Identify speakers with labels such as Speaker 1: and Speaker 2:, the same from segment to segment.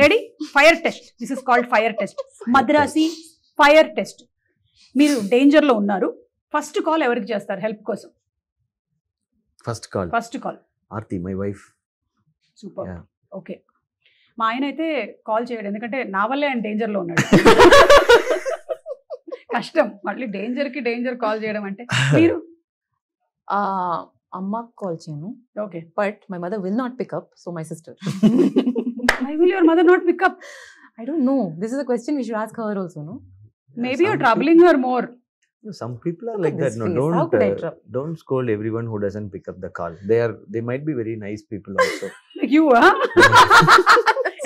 Speaker 1: Ready? Fire test. This is called fire test. Madrasi fire test. మీరు danger లో ఉన్నారు. First call ఎవరికి చేస్తారు హెల్ప్ కోసం?
Speaker 2: First call Aarti, my wife.
Speaker 1: Super. Okay. మా ఆయన అయితే కాల్ చేయడు, ఎందుకంటే నా వల్లే ఆయన డేంజర్ లో ఉన్నాడు. కష్టం మళ్ళీ డేంజర్ కాల్ చేయడం అంటే. మీరు?
Speaker 3: అమ్మకి కాల్ చేయను.
Speaker 1: Okay.
Speaker 3: But my mother will not pick up, so my sister.
Speaker 1: Why will your mother not pick up?
Speaker 3: I don't know. This is a question we should ask her also, no?
Speaker 1: Maybe you're troubling her more.
Speaker 2: Some people are like that. No, don't scold everyone who doesn't pick up the call. They might be very nice people also.
Speaker 1: Like you, huh?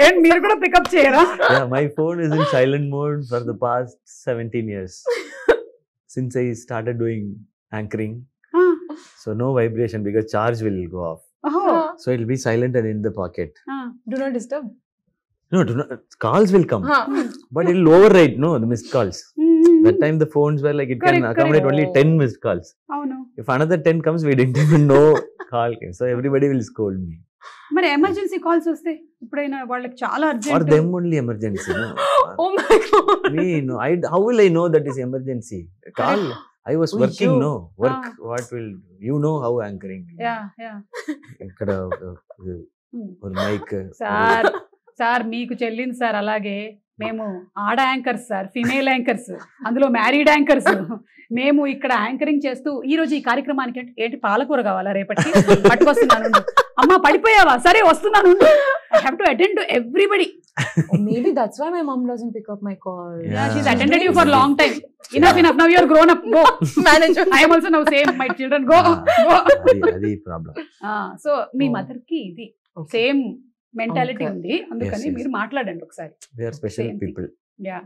Speaker 1: And మీరు కూడా pick up చేయరా?
Speaker 2: Yeah, my phone is in silent mode for the past 17 years. Since I started doing anchoring. So no vibration because charge will go off. So it will be silent and in the pocket.
Speaker 3: Do not disturb.
Speaker 2: No, calls will come. But it will override, the missed calls. That time the phones were like, it can accommodate only 10 missed calls. If another 10 comes, we didn't even know call came. So everybody will scold me.
Speaker 1: మరి emergency calls వస్తే ఇప్పుడైనా వాళ్ళకి చాలా urgent.
Speaker 2: For them only emergency, no?
Speaker 3: Oh my God.
Speaker 2: Me, no. How will I know that is emergency? Call. I was working, no. Work. What will you know how anchoring?
Speaker 1: Yeah.
Speaker 2: ఇక్కడ ఒక mic.
Speaker 1: Sir మీకు చెల్లింది sir. అలాగే మేము ఆడ anchors sir, female anchors, అందులో married anchors. మేము ఇక్కడ యాంకరింగ్ చేస్తూ ఈ రోజు ఈ కార్యక్రమానికి ఏంటి పాలకూర కావాలా రేపటికి పట్టుకొస్తున్నాను. అమ్మా పడిపోయావా? సరే వస్తున్నాను. I have to attend to everybody.
Speaker 3: Maybe that's why my mom doesn't pick up my call.
Speaker 1: Yeah, she's attended you for a long time. Enough. Now you are grown up. Go. Manager. I am also now same. My children go.
Speaker 2: Adi problem.
Speaker 1: So me mother కి ఇది same mentality ఉంది, అందుకని మీరు మాట్లాడండి ఒకసారి.
Speaker 2: We are special people.
Speaker 1: Yeah.